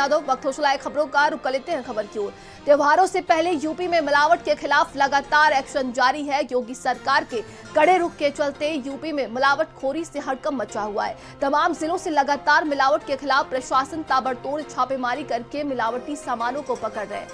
यादव, वक्त हो चला है खबरों का। रुक कर लेते हैं खबर की ओर। त्योहारों से पहले यूपी में मिलावट के खिलाफ लगातार एक्शन जारी है। योगी सरकार के कड़े रुख के चलते यूपी में मिलावटखोरी से हड़कंप मचा हुआ है। तमाम जिलों से लगातार मिलावट के खिलाफ प्रशासन ताबड़तोड़ छापेमारी करके मिलावटी सामानों को पकड़ रहे हैं।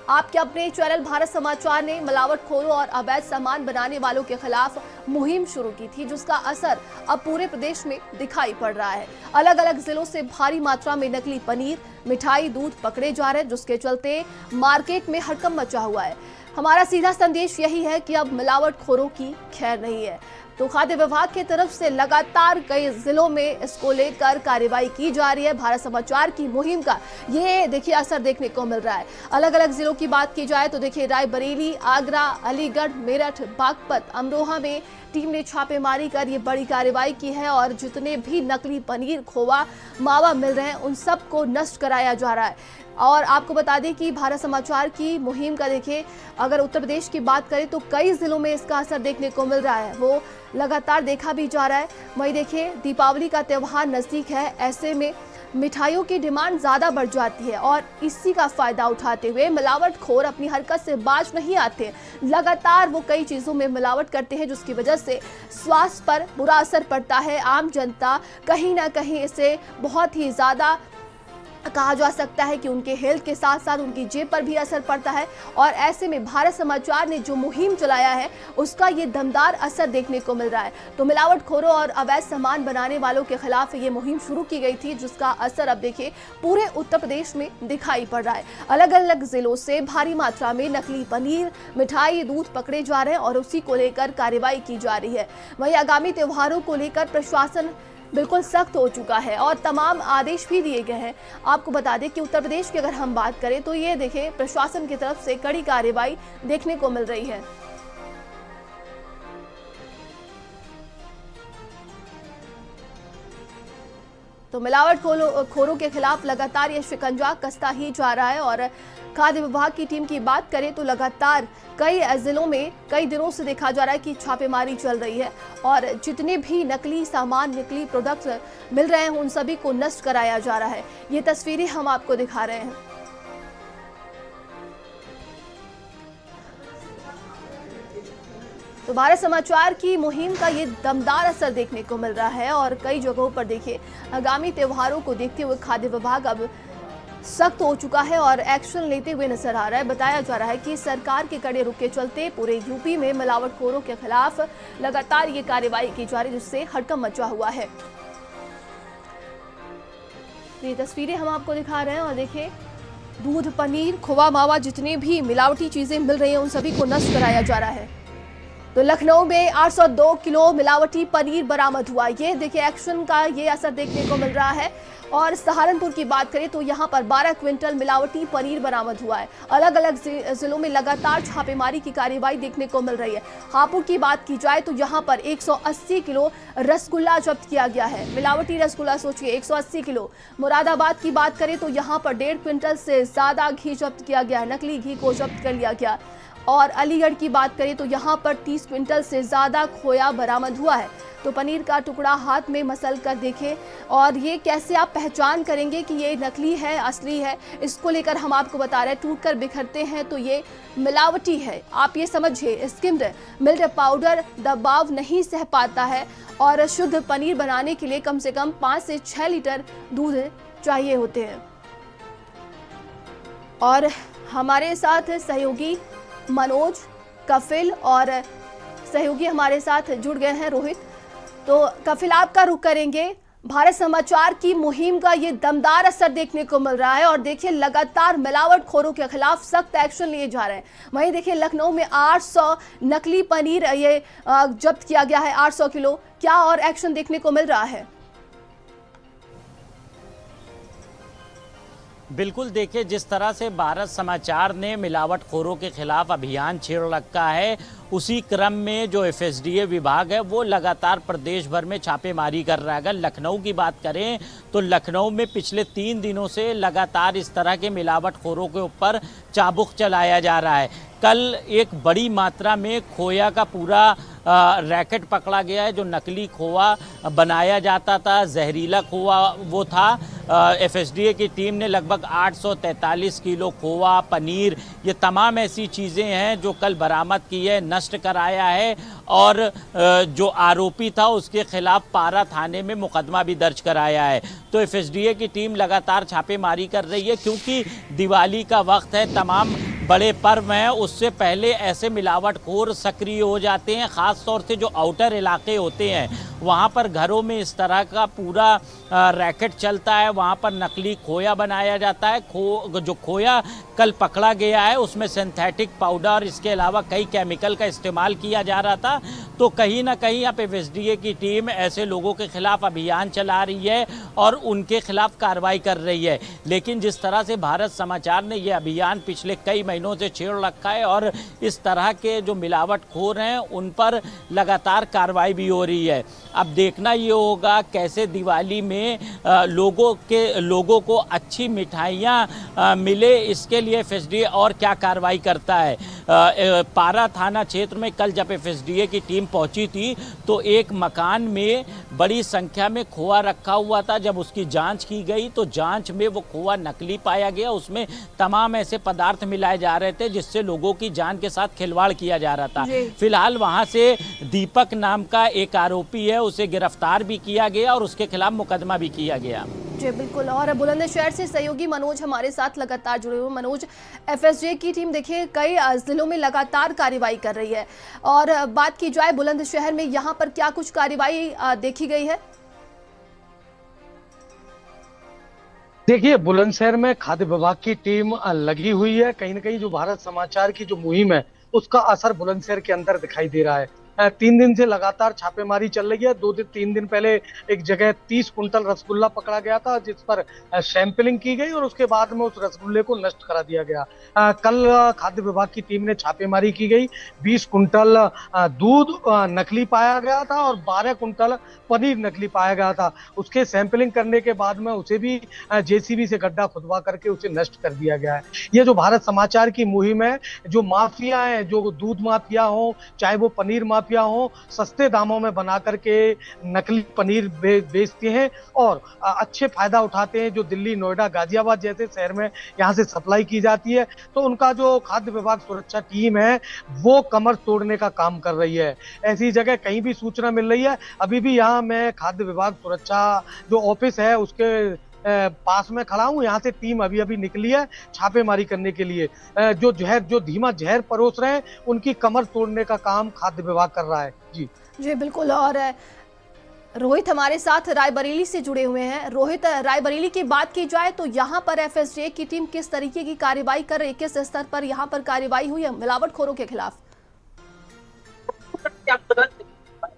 आपके अपने चैनल भारत समाचार ने मिलावटखोरों और अवैध सामान बनाने वालों के खिलाफ मुहिम शुरू की थी, जिसका असर अब पूरे प्रदेश में दिखाई पड़ रहा है। अलग अलग जिलों से भारी मात्रा में नकली पनीर, मिठाई, दूध पकड़े जा रहे हैं, जिसके चलते मार्केट में हड़कंप मचा हुआ है। हमारा सीधा संदेश यही है कि अब मिलावटखोरों की खैर नहीं है। तो खाद्य विभाग की तरफ से लगातार कई जिलों में इसको लेकर कार्रवाई की जा रही है। भारत समाचार की मुहिम का ये देखिए असर देखने को मिल रहा है। अलग अलग जिलों की बात की जाए तो देखिए रायबरेली, आगरा, अलीगढ़, मेरठ, बागपत, अमरोहा में टीम ने छापेमारी कर ये बड़ी कार्रवाई की है और जितने भी नकली पनीर, खोवा, मावा मिल रहे हैं उन सबको नष्ट कराया जा रहा है। और आपको बता दें कि भारत समाचार की मुहिम का देखिए अगर उत्तर प्रदेश की बात करें तो कई जिलों में इसका असर देखने को मिल रहा है, वो लगातार देखा भी जा रहा है। वहीं देखिए दीपावली का त्यौहार नजदीक है, ऐसे में मिठाइयों की डिमांड ज्यादा बढ़ जाती है और इसी का फायदा उठाते हुए मिलावटखोर अपनी हरकत से बाज नहीं आते। लगातार वो कई चीजों में मिलावट करते हैं, जिसकी वजह से स्वास्थ्य पर बुरा असर पड़ता है। आम जनता कहीं ना कहीं इसे बहुत ही ज्यादा कहा जा सकता है कि उनके हेल्थ के साथ साथ उनकी जेब पर भी असर पड़ता है। और ऐसे में भारत समाचार ने जो मुहिम चलाया है उसका ये दमदार असर देखने को मिल रहा है। तो मिलावटखोरों और अवैध सामान बनाने वालों के खिलाफ ये मुहिम शुरू की गई थी, जिसका असर अब देखिए पूरे उत्तर प्रदेश में दिखाई पड़ रहा है। अलग अलग जिलों से भारी मात्रा में नकली पनीर, मिठाई, दूध पकड़े जा रहे हैं और उसी को लेकर कार्रवाई की जा रही है। वहीं आगामी त्योहारों को लेकर प्रशासन बिल्कुल सख्त हो चुका है और तमाम आदेश भी दिए गए हैं। आपको बता दें कि उत्तर प्रदेश की अगर हम बात करें तो ये देखें प्रशासन की तरफ से कड़ी कार्रवाई देखने को मिल रही है। तो मिलावटखोरों के खिलाफ लगातार ये शिकंजा कसता ही जा रहा है। और खाद्य विभाग की टीम की बात करें तो लगातार कई जिलों में कई दिनों से देखा जा रहा है कि छापेमारी चल रही है और जितने भी नकली सामान, नकली प्रोडक्ट्स मिल रहे हैं उन सभी को नष्ट कराया जा रहा है। ये तस्वीरें हम आपको दिखा रहे हैं। तो भारत समाचार की मुहिम का ये दमदार असर देखने को मिल रहा है और कई जगहों पर देखिए आगामी त्योहारों को देखते हुए खाद्य विभाग अब सख्त हो चुका है और एक्शन लेते हुए नजर आ रहा है। बताया जा रहा है कि सरकार के कड़े रुख के चलते पूरे यूपी में मिलावटखोरों के खिलाफ लगातार ये कार्रवाई की जा रही है, जिससे हड़कंप मचा हुआ है। ये तस्वीरें हम आपको दिखा रहे हैं और देखिए दूध, पनीर, खोवा, मावा जितने भी मिलावटी चीजें मिल रही हैं उन सभी को नष्ट कराया जा रहा है। तो लखनऊ में 802 किलो मिलावटी पनीर बरामद हुआ। ये देखिए एक्शन का ये असर देखने को मिल रहा है। और सहारनपुर की बात करें तो यहाँ पर 12 क्विंटल मिलावटी पनीर बरामद हुआ है। अलग अलग जिलों में लगातार छापेमारी की कार्रवाई देखने को मिल रही है। हापुड़ की बात की जाए तो यहाँ पर 180 किलो रसगुल्ला जब्त किया गया है, मिलावटी रसगुल्ला सोचिए 180 किलो। मुरादाबाद की बात करें तो यहाँ पर 1.5 क्विंटल से ज्यादा घी जब्त किया गया है, नकली घी को जब्त कर लिया गया। और अलीगढ़ की बात करें तो यहाँ पर 30 क्विंटल से ज्यादा खोया बरामद हुआ है। तो पनीर का टुकड़ा हाथ में मसल कर देखें और ये कैसे आप पहचान करेंगे कि ये नकली है, असली है, इसको लेकर हम आपको बता रहे हैं। टूट कर बिखरते हैं तो ये मिलावटी है, आप ये समझिए। स्किम्ड मिल्क पाउडर दबाव नहीं सह पाता है और शुद्ध पनीर बनाने के लिए कम से कम 5 से 6 लीटर दूध चाहिए होते हैं। और हमारे साथ सहयोगी मनोज, कपिल और सहयोगी हमारे साथ जुड़ गए हैं रोहित। तो कपिल आपका रुख करेंगे। भारत समाचार की मुहिम का ये दमदार असर देखने को मिल रहा है और देखिए लगातार मिलावटखोरों के खिलाफ सख्त एक्शन लिए जा रहे हैं। वहीं देखिए लखनऊ में 800 नकली पनीर ये जब्त किया गया है, 800 किलो। क्या और एक्शन देखने को मिल रहा है? बिल्कुल, देखिए जिस तरह से भारत समाचार ने मिलावटखोरों के खिलाफ अभियान छेड़ रखा है, उसी क्रम में जो एफएसडीए विभाग है वो लगातार प्रदेश भर में छापेमारी कर रहा है। अगर लखनऊ की बात करें तो लखनऊ में पिछले 3 दिनों से लगातार इस तरह के मिलावटखोरों के ऊपर चाबुक चलाया जा रहा है। कल एक बड़ी मात्रा में खोया का पूरा रैकेट पकड़ा गया है जो नकली खोआ बनाया जाता था, जहरीला खोआ वो था। एफएसडीए की टीम ने लगभग 843 किलो खोआ, पनीर, ये तमाम ऐसी चीज़ें हैं जो कल बरामद की है, नष्ट कराया है और जो आरोपी था उसके खिलाफ पारा थाने में मुकदमा भी दर्ज कराया है। तो एफएसडीए की टीम लगातार छापेमारी कर रही है क्योंकि दिवाली का वक्त है, तमाम बड़े पर्व हैं, उससे पहले ऐसे मिलावटखोर सक्रिय हो जाते हैं। ख़ास तौर से जो आउटर इलाके होते हैं वहाँ पर घरों में इस तरह का पूरा रैकेट चलता है, वहाँ पर नकली खोया बनाया जाता है। जो खोया कल पकड़ा गया है उसमें सिंथेटिक पाउडर, इसके अलावा कई केमिकल का इस्तेमाल किया जा रहा था। तो कहीं ना कहीं अब एफएसडीए की टीम ऐसे लोगों के खिलाफ अभियान चला रही है और उनके खिलाफ कार्रवाई कर रही है। लेकिन जिस तरह से भारत समाचार ने यह अभियान पिछले कई महीनों से छेड़ रखा है और इस तरह के जो मिलावटखोर हैं उन पर लगातार कार्रवाई भी हो रही है। अब देखना ये होगा कैसे दिवाली में लोगों को अच्छी मिठाइयाँ मिले, इसके लिए एफएसडीए और क्या कार्रवाई करता है। पारा थाना क्षेत्र में कल जब एफएसडीए की टीम पहुंची थी तो एक मकान में बड़ी संख्या में खोआ रखा हुआ था। जब उसकी जांच की गई तो जांच में वो खोआ नकली पाया गया, उसमें तमाम ऐसे पदार्थ मिलाए जा रहे थे जिससे लोगों की जान के साथ खिलवाड़ किया जा रहा था। फिलहाल वहां से दीपक नाम का एक आरोपी है, उसे गिरफ्तार भी किया गया और उसके खिलाफ मुकदमा भी किया गया। जी बिल्कुल। और बुलंदशहर से सहयोगी मनोज हमारे साथ लगातार जुड़े हुए। मनोज, एफएसडीए की टीम देखिए कई जिलों में लगातार कार्रवाई कर रही है और बात की जाए बुलंदशहर में, यहाँ पर क्या कुछ कार्रवाई देखी गई है? देखिए, बुलंदशहर में खाद्य विभाग की टीम लगी हुई है। कहीं ना कहीं जो भारत समाचार की जो मुहिम है उसका असर बुलंदशहर के अंदर दिखाई दे रहा है। 3 दिन से लगातार छापेमारी चल रही है। 3 दिन पहले एक जगह 30 कुंटल रसगुल्ला पकड़ा गया था जिस पर सैंपलिंग की गई और उसके बाद में उस रसगुल्ले को नष्ट करा दिया गया। कल खाद्य विभाग की टीम ने छापेमारी की गई। 20 कुंटल दूध नकली पाया गया था और 12 कुंटल पनीर नकली पाया गया था। उसके सैंपलिंग करने के बाद में उसे भी जेसीबी से गड्ढा खुदवा करके उसे नष्ट कर दिया गया है। ये जो भारत समाचार की मुहिम है, जो माफिया है, जो दूध माफिया हो चाहे वो पनीर माफिया हो, सस्ते दामों में बना करके नकली पनीर बेचते हैं और अच्छे फायदा उठाते हैं। जो दिल्ली, नोएडा, गाजियाबाद जैसे शहर में यहाँ से सप्लाई की जाती है तो उनका जो खाद्य विभाग सुरक्षा टीम है वो कमर तोड़ने का काम कर रही है। ऐसी जगह कहीं भी सूचना मिल रही है। अभी भी यहाँ मैं खाद्य विभाग सुरक्षा जो ऑफिस है उसके पास में खड़ा हूँ। यहाँ से टीम अभी निकली है छापेमारी करने के लिए। जो धीमा जहर परोस रहे हैं उनकी कमर तोड़ने का काम खाद्य विभाग कर रहा है। जी बिल्कुल। और रोहित हमारे साथ रायबरेली से जुड़े हुए हैं। रोहित, रायबरेली की बात की जाए तो यहाँ पर एफएसडीए की टीम किस तरीके की कार्रवाई कर रही है, किस स्तर पर यहाँ पर कार्रवाई हुई है मिलावटखोरों के खिलाफ?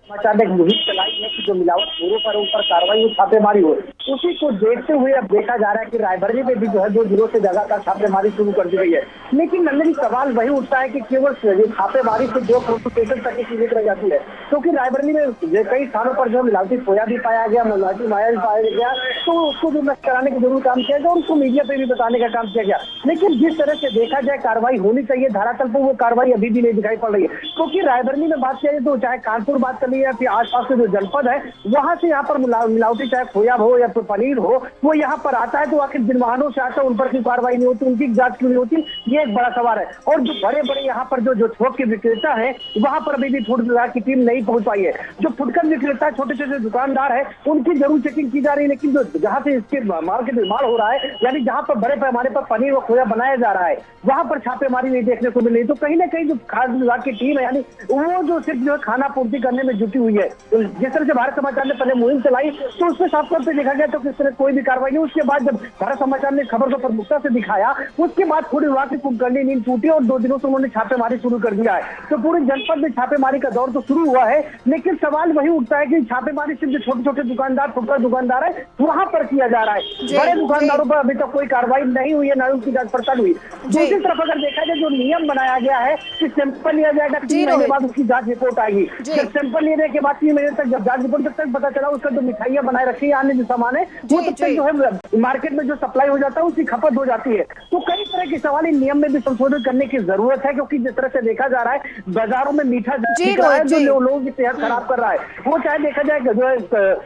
समाचार ने मुहिम चलाई है कि जो मिलावटखोरों पर उन पर कार्रवाई और छापेमारी हो, उसी को देखते हुए अब देखा जा रहा है कि रायबरेली में भी जो है 2 जिलों से लगातार छापेमारी शुरू कर दी गई है। लेकिन नंदनी सवाल वही उठता है कि केवल छापेमारी से 2 स्टेशन तक की चीजें रह जाती है, क्योंकि रायबरेली में कई स्थानों पर जो मिलावटी खोया भी पाया गया, मिलावटी माया भी पाया गया, तो उसको भी नष्ट कराने का जरूर काम किया गया और उसको मीडिया पे भी बताने का काम किया गया। लेकिन जिस तरह से देखा जाए कार्रवाई होनी चाहिए धरातल पर, वो कार्रवाई अभी भी नहीं दिखाई पड़ रही है। क्योंकि रायबरेली में बात किया जाए तो चाहे कानपुर बात कर लीजिए या फिर आसपास के जो जनपद है वहां से यहाँ पर मिलावटी चाहे खोया हो या फिर पनीर हो वो यहाँ पर आता है, तो आखिर जिन वाहनों से आता है उन पर क्यों कार्रवाई नहीं होती, उनकी जांच क्यों नहीं होती, ये एक बड़ा सवाल है। और जो बड़े बड़े यहाँ पर जो थोक के विक्रेता है वहां पर अभी भी फूड विभाग की टीम नहीं पहुंच पाई है। जो फुटकर विक्रेता छोटे छोटे दुकानदार है उनकी जरूर चेकिंग की जा रही है, लेकिन जो जहाँ से इसके माल के निर्माण हो रहा है यानी जहाँ पर बड़े पैमाने पर पनीर व खोया बनाया जा रहा है वहां पर छापेमारी नहीं देखने को मिल रही। तो कहीं ना कहीं जो खाद्य विभाग की टीम है यानी वो जो सिर्फ जो है खाना पूर्ति करने में जुटी हुई है। जिस तरह से भारत समाचार ने पहले मुहिम चलाई तो उसमें साफ तौर पर देखा गया तो किस तरह कोई भी कार्रवाई नहीं। उसके बाद जब भारत समाचार ने खबर को प्रमुखता से दिखाया उसके बाद फूड विभाग की कुंभकर्णी नींद टूटी और 2 दिनों से उन्होंने छापेमारी शुरू कर दिया है। तो पूरे जनपद में छापेमारी का दौर तो शुरू हुआ है, लेकिन सवाल वही उठता है कि छापेमारी सिर्फ जो छोटे छोटे दुकानदार, फुटकर दुकानदार है वहां पर किया जा रहा है, बड़े दुकानदारों पर अभी तक कोई कार्रवाई नहीं हुई है, न उनकी जांच पड़ताल हुई। दूसरी तरफ अगर देखा जाए जो नियम बनाया गया है कि सैंपल लिया जाएगा, 3 महीने बाद उसकी जांच रिपोर्ट आएगी। जब सैंपल लेने के बाद 3 महीने तक जब जांच रिपोर्ट तब तक पता चला उसका जो मिठाइयां बनाए रखी है, अन्य जो सामान है वो तब तक जो है मार्केट में जो सप्लाई हो जाता है उसकी खपत हो जाती है। तो कई तरह है कि सवाल इन नियम में भी संशोधन करने की जरूरत है, क्योंकि जिस तरह से देखा जा रहा है बाजारों में मीठा दिख रहा है जो लोगों की सेहत खराब कर रहा है, वो चाहे देखा जाए जो है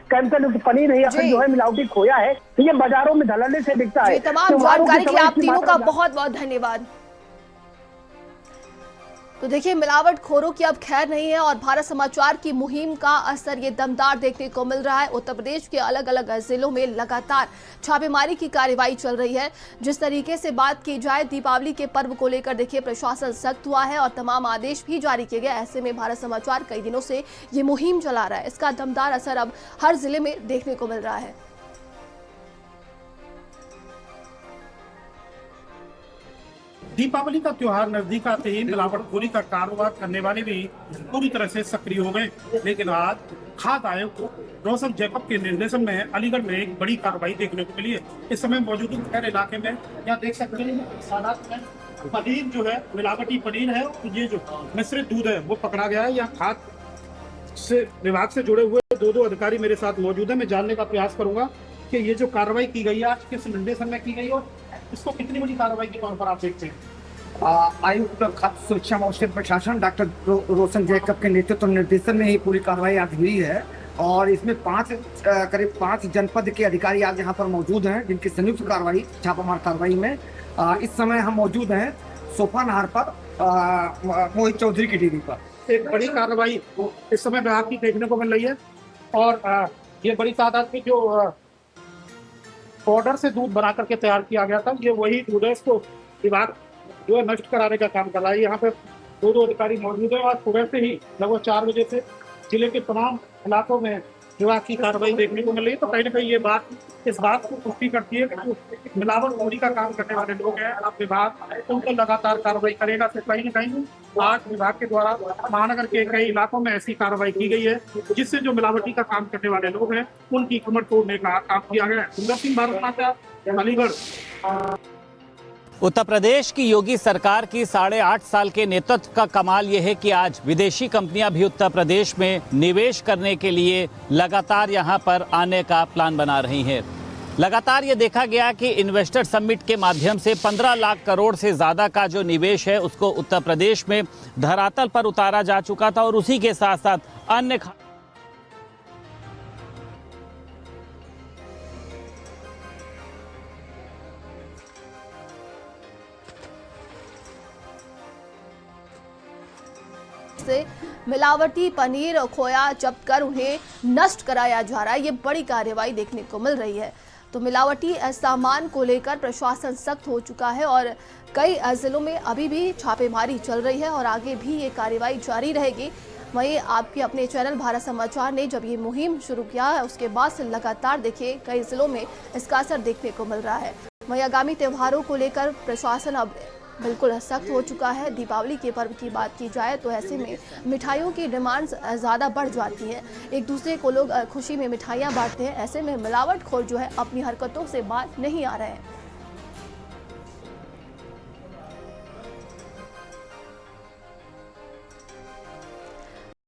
केमिकल युक्त पनीर है या फिर जो है मिलावटी खोया है, ये बाजारों में धड़ल्ले से दिखता है। तमाम जानकारी के लिए आप तीनों का बहुत बहुत धन्यवाद। तो देखिए, मिलावटखोरों की अब खैर नहीं है और भारत समाचार की मुहिम का असर ये दमदार देखने को मिल रहा है। उत्तर प्रदेश के अलग अलग जिलों में लगातार छापेमारी की कार्रवाई चल रही है। जिस तरीके से बात की जाए दीपावली के पर्व को लेकर, देखिए प्रशासन सख्त हुआ है और तमाम आदेश भी जारी किए गए। ऐसे में भारत समाचार कई दिनों से ये मुहिम चला रहा है, इसका दमदार असर अब हर जिले में देखने को मिल रहा है। दीपावली का त्योहार नजदीक आते ही मिलावटखोरी का कारोबार करने वाले भी पूरी तरह से सक्रिय हो गए। लेकिन आज खाद्य आयुक्त रोशन जैकब के निर्देशन में अलीगढ़ में एक बड़ी कार्रवाई देखने को मिली है। इस समय मौजूद खैर इलाके में यहाँ देख सकते हैं पनीर जो है मिलावटी पनीर है, ये जो मिश्रित दूध है वो पकड़ा गया है। यहाँ खाद्य से विभाग से जुड़े हुए दो अधिकारी मेरे साथ मौजूद है। मैं जानने का प्रयास करूंगा कि ये जो कार्रवाई की गई है आज किस निर्देशन में की गई और इसको कितनी बड़ी कार्रवाई के तौर पर आप देखते हैं। आयुक्त खाद्य सुरक्षा व औषध प्रशासन डॉक्टर रोशन जैकब के नेतृत्व निर्देशन में ही पूरी कार्रवाई आज हुई है और इसमें करीब 5 जनपद के अधिकारी आज यहाँ पर मौजूद हैं, जिनकी संयुक्त कार्रवाई छापामार कार्रवाई में इस समय हम मौजूद हैं सोफा नहर पर मोहित चौधरी की डेयरी पर। एक बड़ी कार्रवाई इस समय विभाग की देखने को मिल रही है और ये बड़ी तादाद में जो पाउडर से दूध बना करके तैयार किया गया था, ये वही दूध है, इसको विभाग जो है नष्ट कराने का काम कर रहा है। यहाँ पे दो अधिकारी मौजूद है। आज सुबह से ही लगभग 4 बजे से जिले के तमाम इलाकों में विभाग की कार्रवाई देखने को मिल रही है। तो कहीं ना कहीं ये बात इस बात को पुष्टि करती है कि मिलावटखोरी का काम करने वाले लोग हैं, अब विभाग उन पर लगातार कार्रवाई करेगा। तो कहीं ना कहीं आज विभाग के द्वारा महानगर के कई इलाकों में ऐसी कार्रवाई की गई है जिससे जो मिलावटी का काम करने वाले लोग हैं उनकी कमर तोड़ने का काम किया गया है। सुंदर सिंह भारत माता, अलीगढ़। उत्तर प्रदेश की योगी सरकार की 8.5 साल के नेतृत्व का कमाल यह है कि आज विदेशी कंपनियां भी उत्तर प्रदेश में निवेश करने के लिए लगातार यहां पर आने का प्लान बना रही हैं। लगातार ये देखा गया कि इन्वेस्टर समिट के माध्यम से 15 लाख करोड़ से ज़्यादा का जो निवेश है उसको उत्तर प्रदेश में धरातल पर उतारा जा चुका था और उसी के साथ साथ अन्य से मिलावटी पनीर खोया जब्त कर उन्हें नष्ट कराया जा रहा है। ये बड़ी कार्रवाई देखने को मिल रही है। तो मिलावटी सामान को लेकर प्रशासन सख्त हो चुका है और कई जिलों में अभी भी छापेमारी चल रही है और आगे भी ये कार्रवाई जारी रहेगी। वहीं आपके अपने चैनल भारत समाचार ने जब ये मुहिम शुरू किया है उसके बाद से लगातार देखिए कई जिलों में इसका असर देखने को मिल रहा है। वहीं आगामी त्योहारों को लेकर प्रशासन अब बिल्कुल सख्त हो चुका है। दीपावली के पर्व की बात की जाए तो ऐसे में मिठाइयों की डिमांड्स ज़्यादा बढ़ जाती हैं, एक दूसरे को लोग खुशी में मिठाइयाँ बांटते हैं। ऐसे में मिलावटखोर जो है अपनी हरकतों से बाज नहीं आ रहे हैं।